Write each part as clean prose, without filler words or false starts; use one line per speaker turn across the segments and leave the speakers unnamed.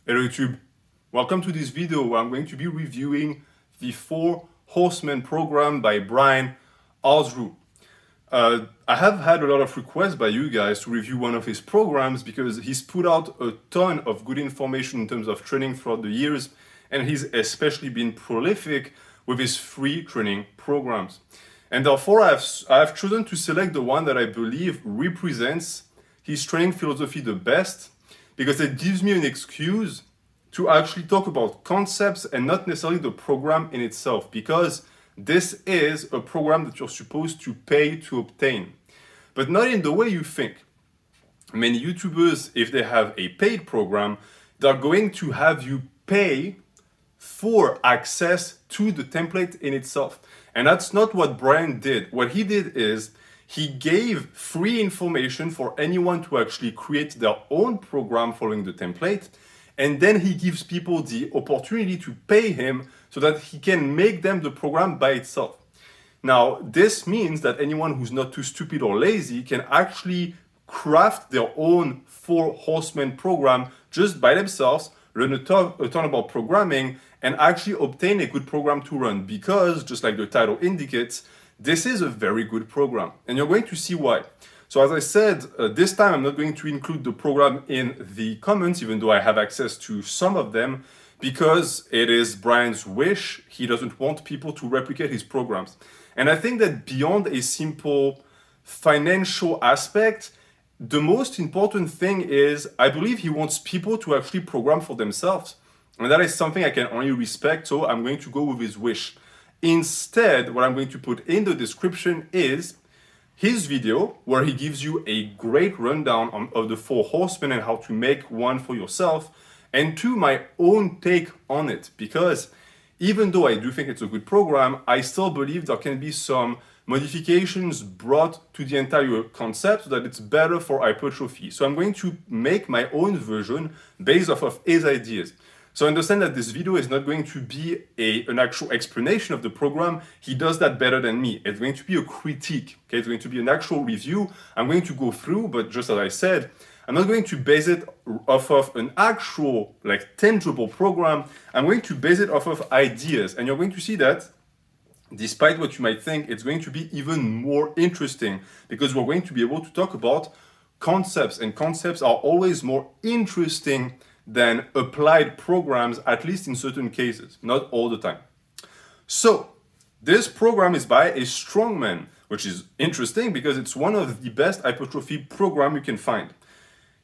Hello YouTube, welcome to this video where I'm going to be reviewing the 4 Horsemen program by Brian Alsruhe. I have had a lot of requests by you guys to review one of his programs because he's put out a ton of good information in terms of training throughout the years, and he's especially been prolific with his free training programs. And therefore I've chosen to select the one that I believe represents his training philosophy the best, because it gives me an excuse to actually talk about concepts and not necessarily the program in itself, because this is a program that you're supposed to pay to obtain, but not in the way you think. Many YouTubers, if they have a paid program, they're going to have you pay for access to the template in itself. And that's not what Brian did. What he did is he gave free information for anyone to actually create their own program following the template, and then he gives people the opportunity to pay him so that he can make them the program by itself. Now, this means that anyone who's not too stupid or lazy can actually craft their own 4 Horsemen program just by themselves, learn a ton about programming, and actually obtain a good program to run, because, just like the title indicates, this is a very good program, and you're going to see why. So as I said, this time I'm not going to include the program in the comments, even though I have access to some of them, because it is Brian's wish. He doesn't want people to replicate his programs. And I think that beyond a simple financial aspect, the most important thing is, I believe he wants people to actually program for themselves. And that is something I can only respect, so I'm going to go with his wish. Instead, what I'm going to put in the description is his video, where he gives you a great rundown of the 4 Horsemen and how to make one for yourself, and 2, my own take on it. Because even though I do think it's a good program, I still believe there can be some modifications brought to the entire concept so that it's better for hypertrophy. So I'm going to make my own version based off of his ideas. So understand that this video is not going to be an actual explanation of the program. He does that better than me. It's going to be a critique. Okay, it's going to be an actual review. I'm going to go through, but just as I said, I'm not going to base it off of an actual, tangible program. I'm going to base it off of ideas. And you're going to see that, despite what you might think, it's going to be even more interesting, because we're going to be able to talk about concepts, and concepts are always more interesting than applied programs, at least in certain cases, not all the time. So this program is by a strongman, which is interesting because it's one of the best hypertrophy program you can find.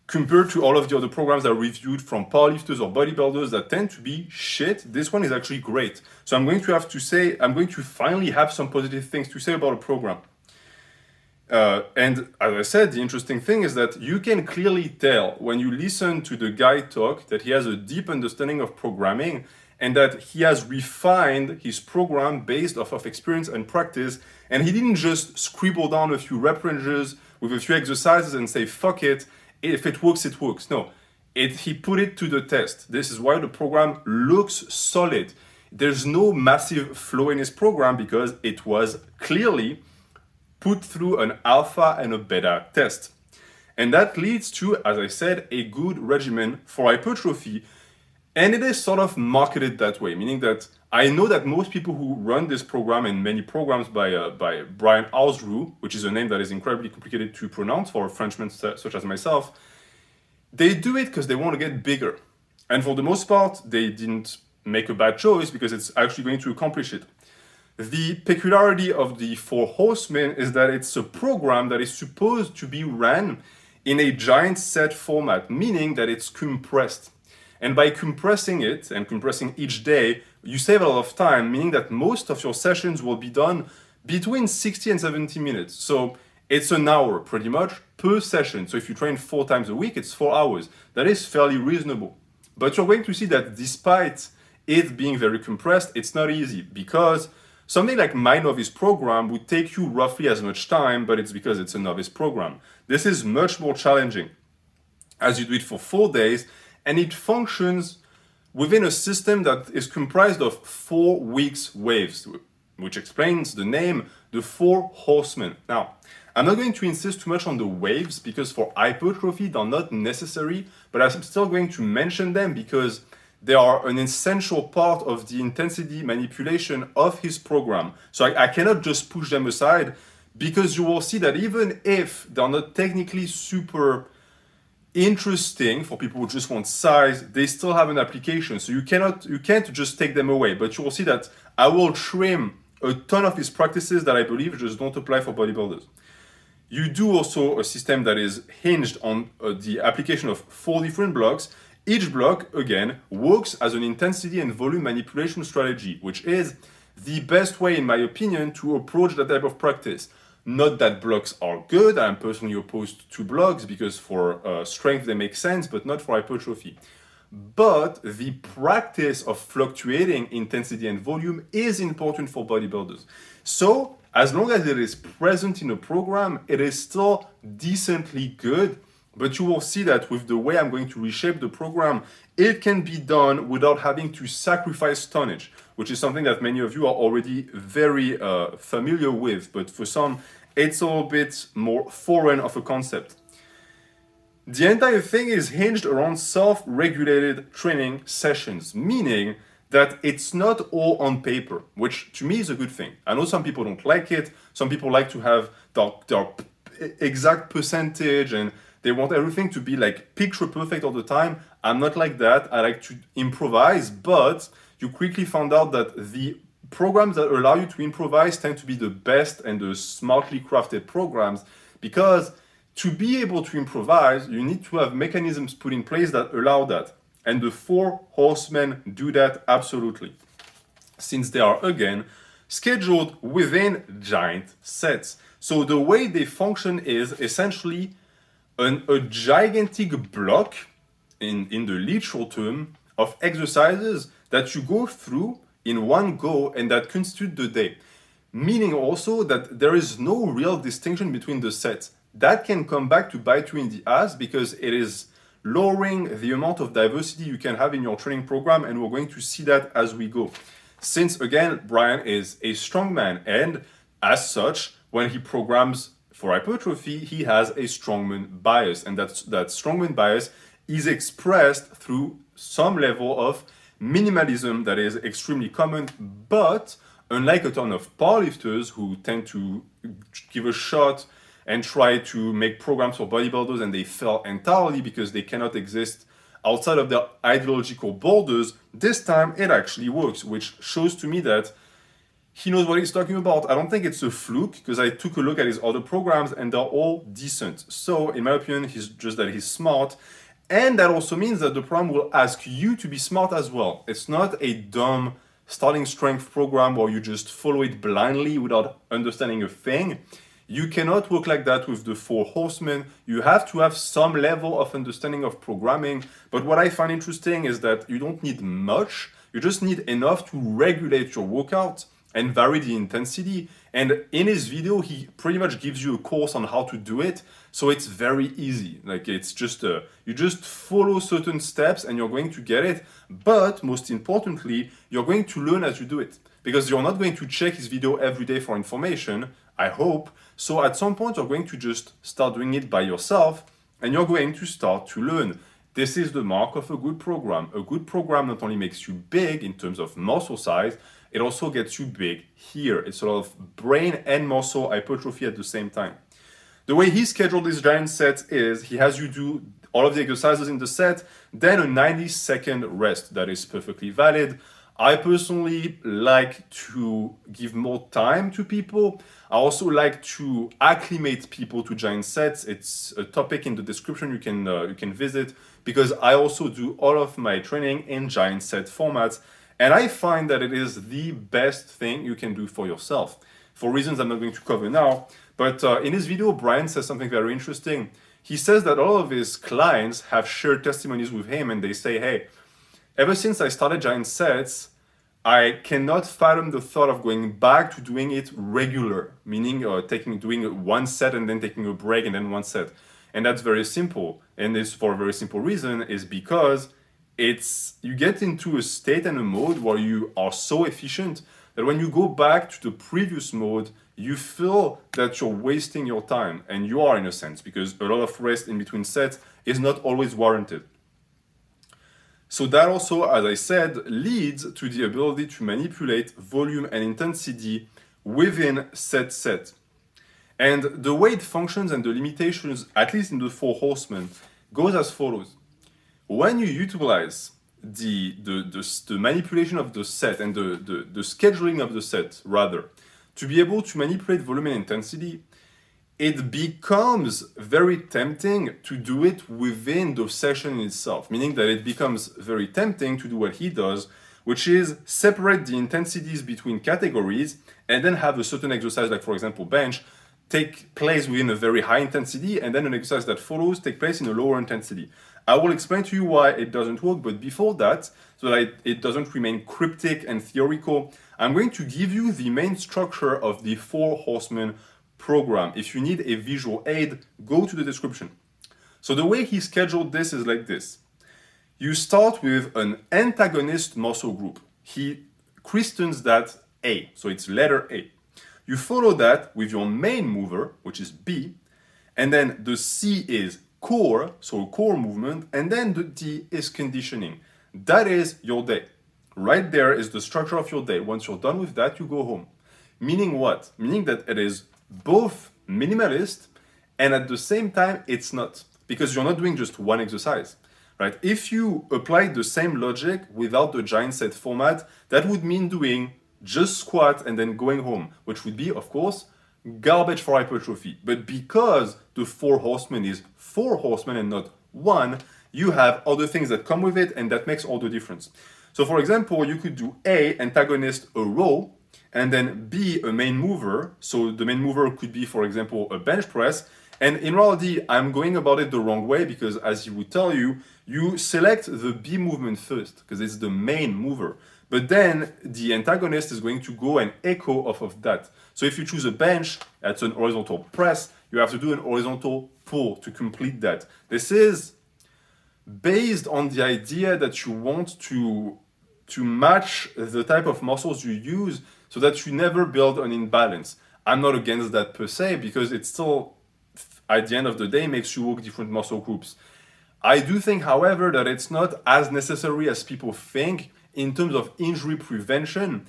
Compared to all of the other programs that are reviewed from powerlifters or bodybuilders that tend to be shit, this one is actually great. So I'm going to finally have some positive things to say about a program. And as I said, the interesting thing is that you can clearly tell when you listen to the guy talk that he has a deep understanding of programming, and that he has refined his program based off of experience and practice, and he didn't just scribble down a few rep ranges with a few exercises and say, fuck it, if it works, it works. No, he put it to the test. This is why the program looks solid. There's no massive flaw in his program because it was clearly put through an alpha and a beta test. And that leads to, as I said, a good regimen for hypertrophy. And it is sort of marketed that way, meaning that I know that most people who run this program, and many programs by Brian Alsruhe, which is a name that is incredibly complicated to pronounce for a Frenchman such as myself, they do it because they want to get bigger. And for the most part, they didn't make a bad choice, because it's actually going to accomplish it. The peculiarity of the 4 Horsemen is that it's a program that is supposed to be ran in a giant set format, meaning that it's compressed. And by compressing it, and compressing each day, you save a lot of time, meaning that most of your sessions will be done between 60 and 70 minutes. So it's an hour pretty much per session. So if you train 4 times a week, it's 4 hours. That is fairly reasonable. But you're going to see that despite it being very compressed, it's not easy, because something like my novice program would take you roughly as much time, but it's because it's a novice program. This is much more challenging, as you do it for 4 days, and it functions within a system that is comprised of 4 weeks waves, which explains the name, the 4 Horsemen. Now, I'm not going to insist too much on the waves because for hypertrophy, they're not necessary, but I'm still going to mention them because they are an essential part of the intensity manipulation of his program. So I cannot just push them aside because you will see that even if they're not technically super interesting for people who just want size, they still have an application. So you can't just take them away. But you will see that I will trim a ton of his practices that I believe just don't apply for bodybuilders. You do also a system that is hinged on the application of 4 different blocks. Each block, again, works as an intensity and volume manipulation strategy, which is the best way, in my opinion, to approach that type of practice. Not that blocks are good. I'm personally opposed to blocks because for strength they make sense, but not for hypertrophy. But the practice of fluctuating intensity and volume is important for bodybuilders. So as long as it is present in a program, it is still decently good. But you will see that with the way I'm going to reshape the program, it can be done without having to sacrifice tonnage, which is something that many of you are already very familiar with. But for some, it's a little bit more foreign of a concept. The entire thing is hinged around self-regulated training sessions, meaning that it's not all on paper, which to me is a good thing. I know some people don't like it. Some people like to have their exact percentage and they want everything to be like picture perfect all the time. I'm not like that. I like to improvise, but you quickly found out that the programs that allow you to improvise tend to be the best and the smartly crafted programs, because to be able to improvise, you need to have mechanisms put in place that allow that. And the 4 horsemen do that absolutely, since they are, again, scheduled within giant sets. So the way they function is essentially a gigantic block, in the literal term, of exercises that you go through in one go and that constitute the day. Meaning also that there is no real distinction between the sets. That can come back to bite you in the ass because it is lowering the amount of diversity you can have in your training program, and we're going to see that as we go. Since, again, Brian is a strongman, and as such, when he programs for hypertrophy, he has a strongman bias, and that strongman bias is expressed through some level of minimalism that is extremely common. But unlike a ton of powerlifters who tend to give a shot and try to make programs for bodybuilders and they fail entirely because they cannot exist outside of their ideological borders, this time it actually works, which shows to me that he knows what he's talking about. I don't think it's a fluke because I took a look at his other programs and they're all decent. So in my opinion, he's smart. And that also means that the program will ask you to be smart as well. It's not a dumb starting strength program where you just follow it blindly without understanding a thing. You cannot work like that with the 4 horsemen. You have to have some level of understanding of programming. But what I find interesting is that you don't need much. You just need enough to regulate your workout and vary the intensity. And in his video, he pretty much gives you a course on how to do it. So it's very easy. Like it's just, you just follow certain steps and you're going to get it. But most importantly, you're going to learn as you do it, because you're not going to check his video every day for information, I hope. So at some point, you're going to just start doing it by yourself and you're going to start to learn. This is the mark of a good program. A good program not only makes you big in terms of muscle size, it also gets you big here. It's a lot of brain and muscle hypertrophy at the same time. The way he scheduled these giant sets is he has you do all of the exercises in the set, then a 90-second rest. That is perfectly valid. I personally like to give more time to people. I also like to acclimate people to giant sets. It's a topic in the description you can visit, because I also do all of my training in giant set formats. And I find that it is the best thing you can do for yourself, for reasons I'm not going to cover now. But in his video, Brian says something very interesting. He says that all of his clients have shared testimonies with him, and they say, hey, ever since I started giant sets, I cannot fathom the thought of going back to doing it regular, meaning doing one set and then taking a break and then one set. And that's very simple. And it's for a very simple reason, is because you get into a state and a mode where you are so efficient that when you go back to the previous mode, you feel that you're wasting your time, and you are in a sense, because a lot of rest in between sets is not always warranted. So that also, as I said, leads to the ability to manipulate volume and intensity within set. And the way it functions and the limitations, at least in the Four Horsemen, goes as follows. When you utilize the manipulation of the set and the scheduling of the set, rather, to be able to manipulate volume and intensity, it becomes very tempting to do it within the session itself, meaning that it becomes very tempting to do what he does, which is separate the intensities between categories and then have a certain exercise, like for example bench, take place within a very high intensity, and then an exercise that follows take place in a lower intensity. I will explain to you why it doesn't work, but before that, so that it doesn't remain cryptic and theoretical, I'm going to give you the main structure of the Four Horsemen program. If you need a visual aid, go to the description. So the way he scheduled this is like this. You start with an antagonist muscle group. He christens that A, so it's letter A. You follow that with your main mover, which is B, and then the C is core, so core movement, and then the D is conditioning. That is your day. Right there is the structure of your day. Once you're done with that, you go home. Meaning what? Meaning that it is both minimalist and at the same time it's not, because you're not doing just one exercise, right? If you apply the same logic without the giant set format, that would mean doing just squat and then going home, which would be, of course, garbage for hypertrophy. But because the Four Horsemen is Four Horsemen and not one, you have other things that come with it, and that makes all the difference. So for example, you could do A, antagonist, a row, and then B, a main mover. So the main mover could be, for example, a bench press. And in reality, I'm going about it the wrong way, because as he would tell you, you select the B movement first, because it's the main mover. But then the antagonist is going to go and echo off of that. So if you choose a bench, that's an horizontal press, you have to do an horizontal pull to complete that. This is based on the idea that you want to match the type of muscles you use so that you never build an imbalance. I'm not against that per se, because it still, at the end of the day, makes you work different muscle groups. I do think, however, that it's not as necessary as people think in terms of injury prevention,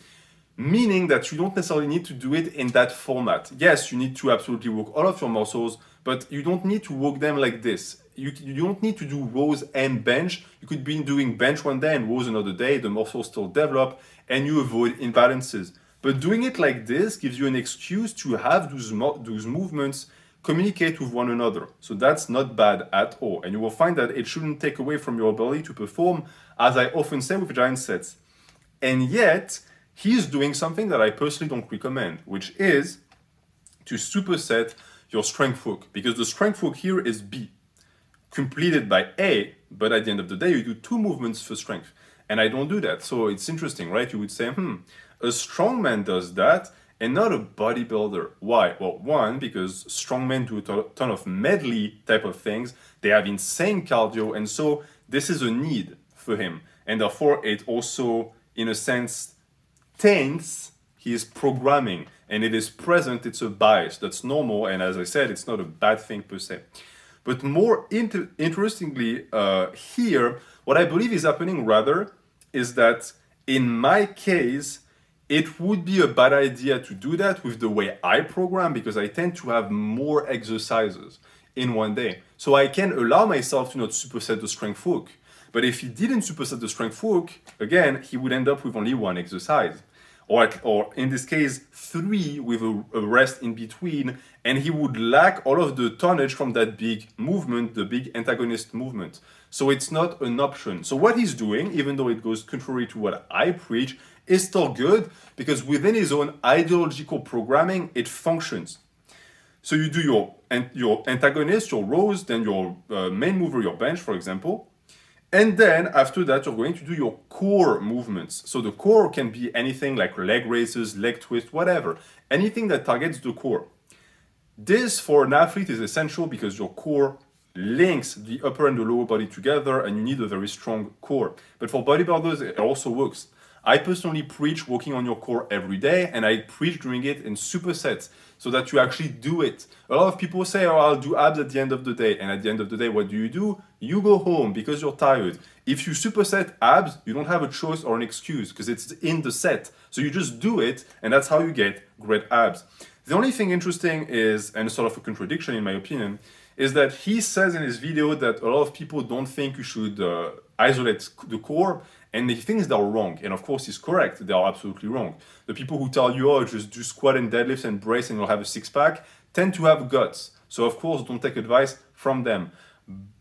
meaning that you don't necessarily need to do it in that format. Yes, you need to absolutely work all of your muscles, but you don't need to work them like this. You don't need to do rows and bench. You could be doing bench one day and rows another day, the muscles still develop, and you avoid imbalances. But doing it like this gives you an excuse to have those movements communicate with one another. So that's not bad at all. And you will find that it shouldn't take away from your ability to perform, as I often say with giant sets. And yet, he's doing something that I personally don't recommend, which is to superset your strength work. Because the strength work here is B, completed by A, but at the end of the day, you do two movements for strength. And I don't do that. So it's interesting, right? You would say, a strongman does that and not a bodybuilder. Why? Well, one, because strongmen do a ton of medley type of things. They have insane cardio, and so this is a need for him. And therefore, it also, in a sense, taints his programming, and it is present, it's a bias. That's normal, and as I said, it's not a bad thing per se. But more interestingly here, what I believe is happening rather is that in my case, it would be a bad idea to do that with the way I program, because I tend to have more exercises in one day. So I can allow myself to not superset the strength work. But if he didn't superset the strength work, again, he would end up with only one exercise. Or in this case, 3 with a rest in between, and he would lack all of the tonnage from that big movement, the big antagonist movement. So it's not an option. So what he's doing, even though it goes contrary to what I preach, is still good, because within his own ideological programming, it functions. So you do your antagonist, your rows, then your main mover, your bench, for example. And then after that, you're going to do your core movements. So the core can be anything like leg raises, leg twists, whatever. Anything that targets the core. This for an athlete is essential because your core links the upper and the lower body together, and you need a very strong core. But for bodybuilders, it also works. I personally preach working on your core every day, and I preach doing it in supersets so that you actually do it. A lot of people say, oh, I'll do abs at the end of the day. And at the end of the day, what do? You go home because you're tired. If you superset abs, you don't have a choice or an excuse because it's in the set. So you just do it, and that's how you get great abs. The only thing interesting is, and sort of a contradiction in my opinion, is that he says in his video that a lot of people don't think you should isolate the core, and he thinks they're wrong. And of course, he's correct. They are absolutely wrong. The people who tell you, oh, just do squat and deadlifts and brace and you'll have a six-pack, tend to have guts. So of course, don't take advice from them.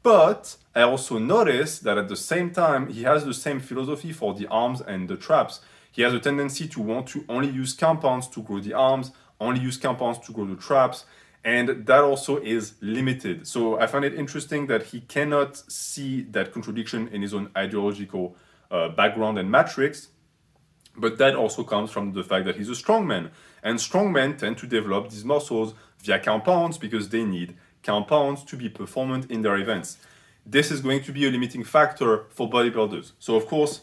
But I also noticed that at the same time, he has the same philosophy for the arms and the traps. He has a tendency to want to only use compounds to grow the arms, only use compounds to grow the traps, and that also is limited. So I find it interesting that he cannot see that contradiction in his own ideological background and matrix, but that also comes from the fact that he's a strongman, and strongmen tend to develop these muscles via compounds because they need compounds to be performant in their events. This is going to be a limiting factor for bodybuilders. So of course,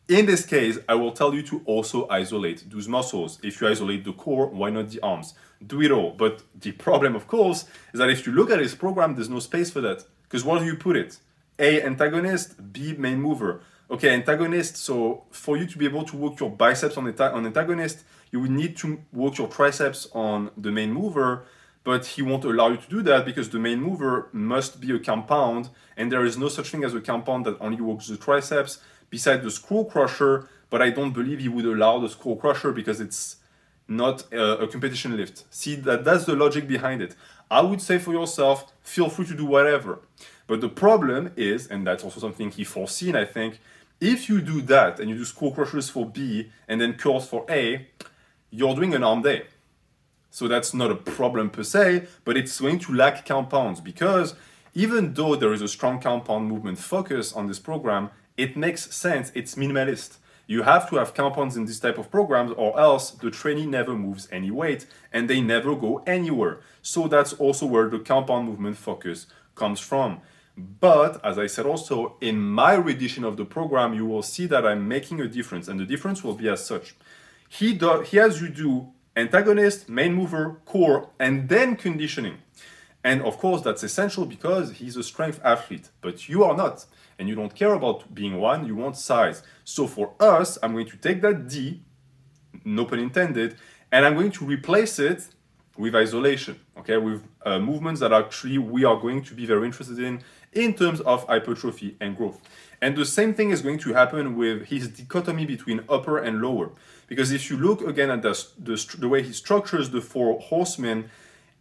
in this case, I will tell you to also isolate those muscles. If you isolate the core, why not the arms? Do it all. But the problem, of course, is that if you look at his program, there's no space for that. Because where do you put it? A, antagonist, B, main mover. Okay, antagonist, so for you to be able to work your biceps on antagonist, you would need to work your triceps on the main mover, but he won't allow you to do that because the main mover must be a compound, and there is no such thing as a compound that only works the triceps, besides the scroll crusher, but I don't believe he would allow the scroll crusher because it's not a competition lift. See, that's the logic behind it. I would say for yourself, feel free to do whatever. But the problem is, and that's also something he foreseen, I think, if you do that and you do scroll crushers for B and then curls for A, you're doing an arm day. So that's not a problem per se, but it's going to lack compounds because even though there is a strong compound movement focus on this program, it makes sense, it's minimalist. You have to have compounds in this type of programs or else the trainee never moves any weight and they never go anywhere. So that's also where the compound movement focus comes from. But as I said also, in my rendition of the program, you will see that I'm making a difference, and the difference will be as such. He has you do antagonist, main mover, core, and then conditioning. And of course, that's essential because he's a strength athlete, but you are not. And you don't care about being one, you want size. So for us, I'm going to take that D, no pun intended, and I'm going to replace it with isolation, okay, with movements that actually we are going to be very interested in terms of hypertrophy and growth. And the same thing is going to happen with his dichotomy between upper and lower. Because if you look again at the way he structures the four horsemen,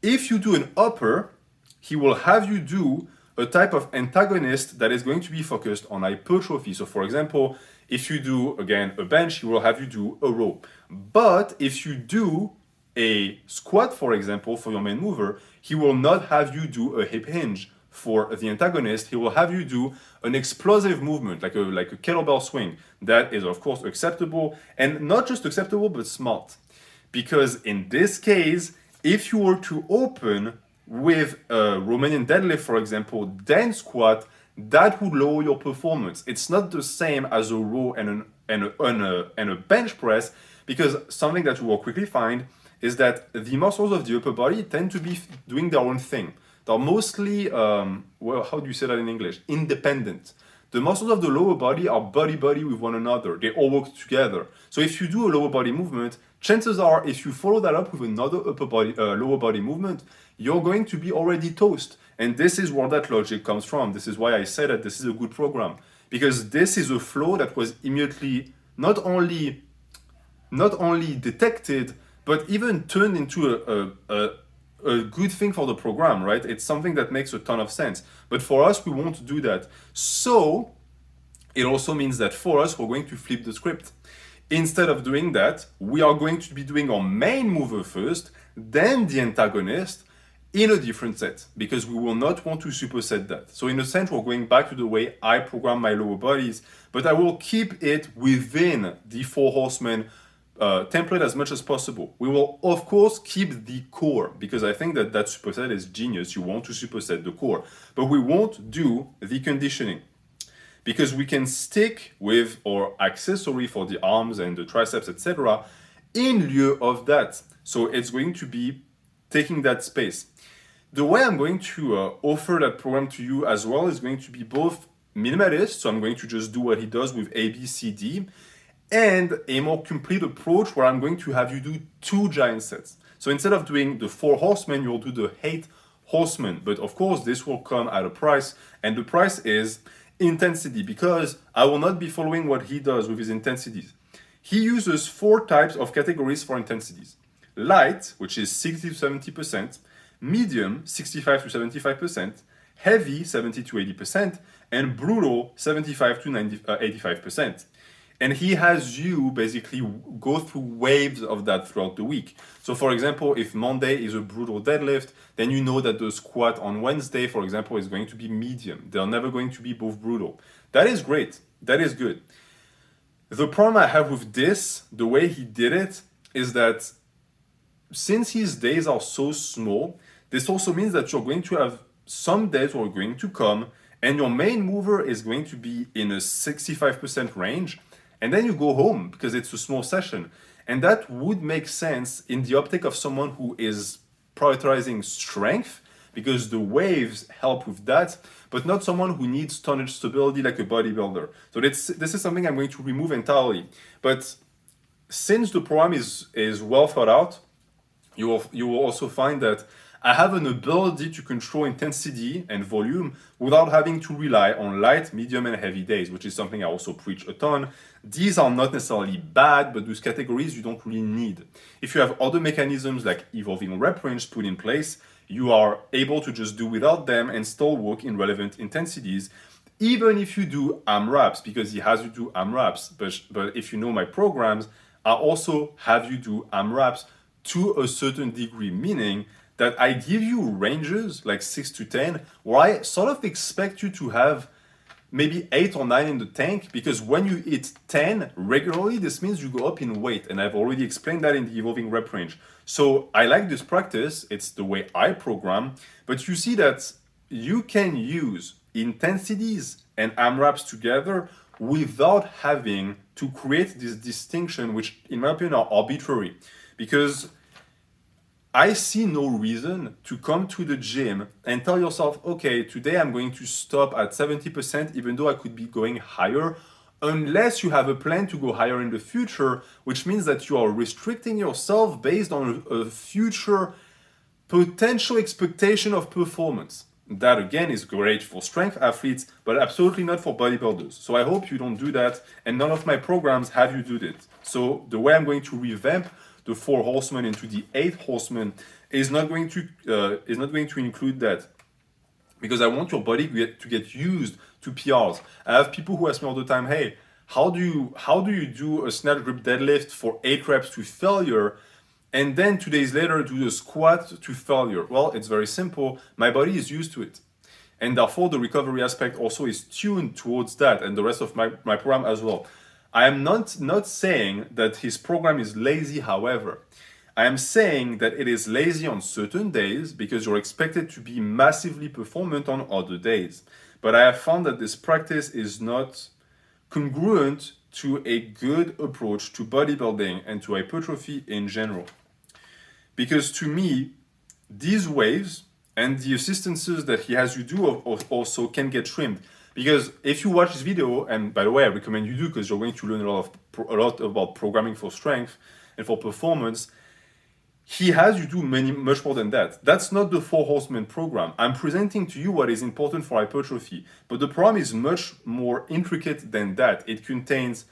if you do an upper, he will have you do a type of antagonist that is going to be focused on hypertrophy. So for example, if you do, again, a bench, he will have you do a row. But if you do a squat, for example, for your main mover, he will not have you do a hip hinge. For the antagonist, he will have you do an explosive movement, like a kettlebell swing. That is, of course, acceptable, and not just acceptable, but smart. Because in this case, if you were to open with a Romanian deadlift, for example, then squat, that would lower your performance. It's not the same as a row and a bench press, because something that you will quickly find is that the muscles of the upper body tend to be doing their own thing. They're mostly, well, how do you say that in English? Independent. The muscles of the lower body are buddy-buddy with one another. They all work together. So if you do a lower body movement, chances are if you follow that up with another lower body movement, you're going to be already toast. And this is where that logic comes from. This is why I said that this is a good program. Because this is a flow that was immediately not only detected, but even turned into a good thing for the program, right? It's something that makes a ton of sense. But for us, we won't do that. So it also means that for us, we're going to flip the script. Instead of doing that, we are going to be doing our main mover first, then the antagonist in a different set, because we will not want to superset that. So in a sense, we're going back to the way I program my lower bodies, but I will keep it within the four horsemen template as much as possible. We will, of course, keep the core, because I think that superset is genius. You want to superset the core, but we won't do the conditioning. because we can stick with our accessory for the arms and the triceps, etc., in lieu of that. So it's going to be taking that space. The way I'm going to offer that program to you as well is going to be both minimalist, so I'm going to just do what he does with A, B, C, D, and a more complete approach where I'm going to have you do 2 giant sets. So instead of doing the 4 horsemen, you'll do the 8 horsemen. But of course, this will come at a price, and the price is intensity, because I will not be following what he does with his intensities. He uses 4 types of categories for intensities. Light, which is 60 to 70%, medium, 65 to 75%, heavy, 70 to 80%, and brutal, 75 to 85%. And he has you basically go through waves of that throughout the week. So for example, if Monday is a brutal deadlift, then you know that the squat on Wednesday, for example, is going to be medium. They're never going to be both brutal. That is great. That is good. The problem I have with this, the way he did it, is that since his days are so small, this also means that you're going to have some days where you're going to come and your main mover is going to be in a 65% range, and then you go home because it's a small session. And that would make sense in the optic of someone who is prioritizing strength, because the waves help with that, but not someone who needs tonnage stability like a bodybuilder. So this is something I'm going to remove entirely. But since the program is well thought out, you will also find that I have an ability to control intensity and volume without having to rely on light, medium, and heavy days, which is something I also preach a ton. These are not necessarily bad, but those categories you don't really need. If you have other mechanisms like evolving rep range put in place, you are able to just do without them and still work in relevant intensities, even if you do AMRAPs, because he has you do AMRAPs. But if you know my programs, I also have you do AMRAPs to a certain degree, meaning that I give you ranges like 6 to 10, where I sort of expect you to have maybe 8 or 9 in the tank, because when you hit 10 regularly, this means you go up in weight, and I've already explained that in the evolving rep range. So I like this practice, it's the way I program, but you see that you can use intensities and AMRAPs together without having to create this distinction, which in my opinion are arbitrary, because I see no reason to come to the gym and tell yourself, okay, today I'm going to stop at 70%, even though I could be going higher, unless you have a plan to go higher in the future, which means that you are restricting yourself based on a future potential expectation of performance. That again is great for strength athletes, but absolutely not for bodybuilders. So I hope you don't do that, and none of my programs have you do that. So the way I'm going to revamp the 4 horsemen into the 8 horsemen is not going to include that, because I want your body to get used to PRs. I have people who ask me all the time, hey, how do you do a snatch grip deadlift for 8 reps to failure, and then 2 days later do the squat to failure? Well, it's very simple. My body is used to it, and therefore the recovery aspect also is tuned towards that, and the rest of my program as well. I am not saying that his program is lazy, however. I am saying that it is lazy on certain days because you're expected to be massively performant on other days. But I have found that this practice is not congruent to a good approach to bodybuilding and to hypertrophy in general. Because to me, these waves and the assistances that he has you do also can get trimmed. Because if you watch this video, and by the way, I recommend you do, because you're going to learn a lot about programming for strength and for performance, he has you do much more than that. That's not the 4 horsemen program. I'm presenting to you what is important for hypertrophy, but the program is much more intricate than that. It contains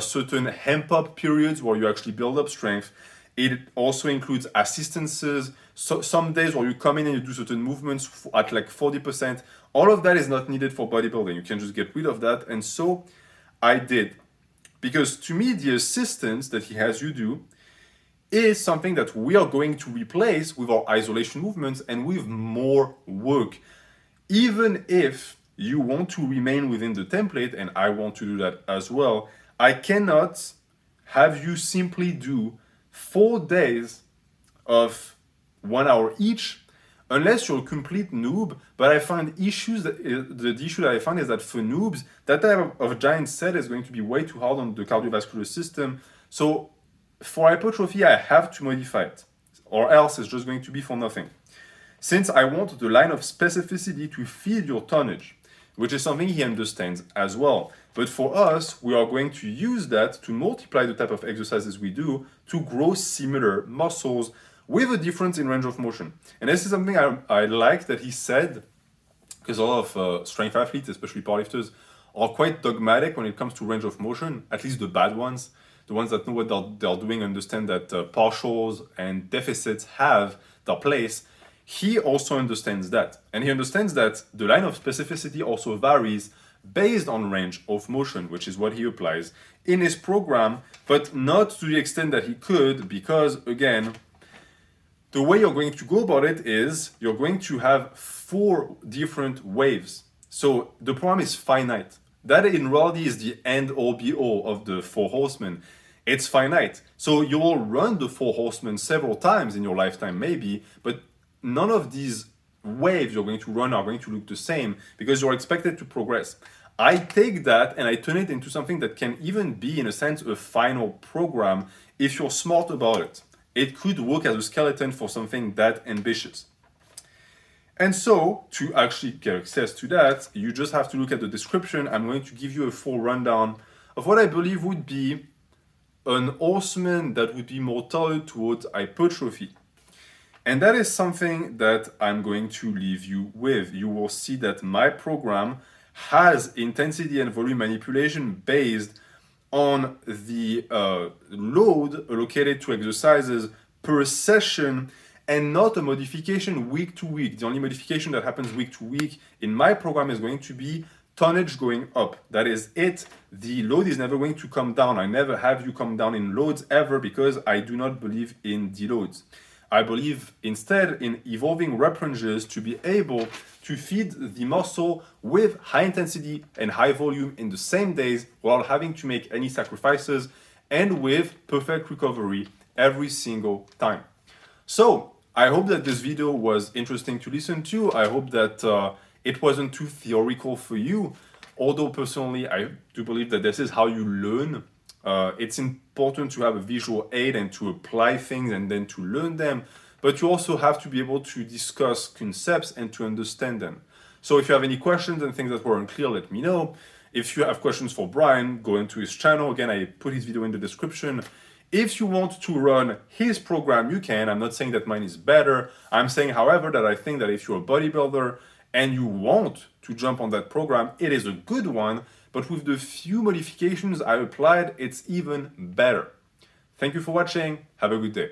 certain hemp up periods where you actually build up strength. It also includes assistances. So some days where you come in and you do certain movements at like 40%. All of that is not needed for bodybuilding. You can just get rid of that. And so I did. Because to me, the assistance that he has you do is something that we are going to replace with our isolation movements and with more work. Even if you want to remain within the template, and I want to do that as well, I cannot have you simply do 4 days of 1 hour each, unless you're a complete noob. But I find the issue that I find is that for noobs, that type of giant set is going to be way too hard on the cardiovascular system. So for hypertrophy, I have to modify it, or else it's just going to be for nothing. Since I want the line of specificity to feed your tonnage, which is something he understands as well. But for us, we are going to use that to multiply the type of exercises we do to grow similar muscles with a difference in range of motion. And this is something I like that he said, because a lot of strength athletes, especially powerlifters, are quite dogmatic when it comes to range of motion, at least the bad ones. The ones that know what they're doing understand that partials and deficits have their place. He also understands that. And he understands that the line of specificity also varies based on range of motion, which is what he applies in his program, but not to the extent that he could, because again, the way you're going to go about it is you're going to have 4 different waves. So the program is finite. That in reality is the end all be all of the 4 horsemen. It's finite. So you will run the 4 horsemen several times in your lifetime maybe, but none of these waves you're going to run are going to look the same because you're expected to progress. I take that and I turn it into something that can even be, in a sense, a final program if you're smart about it. It could work as a skeleton for something that ambitious. And so, to actually get access to that, you just have to look at the description. I'm going to give you a full rundown of what I believe would be an horseman that would be more tailored towards hypertrophy. And that is something that I'm going to leave you with. You will see that my program has intensity and volume manipulation based on the load allocated to exercises per session and not a modification week to week. The only modification that happens week to week in my program is going to be tonnage going up. That is it. The load is never going to come down. I never have you come down in loads ever because I do not believe in deloads. I believe instead in evolving rep ranges to be able to feed the muscle with high intensity and high volume in the same days without having to make any sacrifices and with perfect recovery every single time. So I hope that this video was interesting to listen to. I hope that it wasn't too theoretical for you. Although personally, I do believe that this is how you learn. It's important to have a visual aid and to apply things and then to learn them, but you also have to be able to discuss concepts and to understand them. So if you have any questions and things that were unclear, let me know. If you have questions for Brian, go into his channel. Again, I put his video in the description. If you want to run his program, you can. I'm not saying that mine is better. I'm saying, however, that I think that if you're a bodybuilder and you want to jump on that program, it is a good one. But with the few modifications I applied, it's even better. Thank you for watching. Have a good day.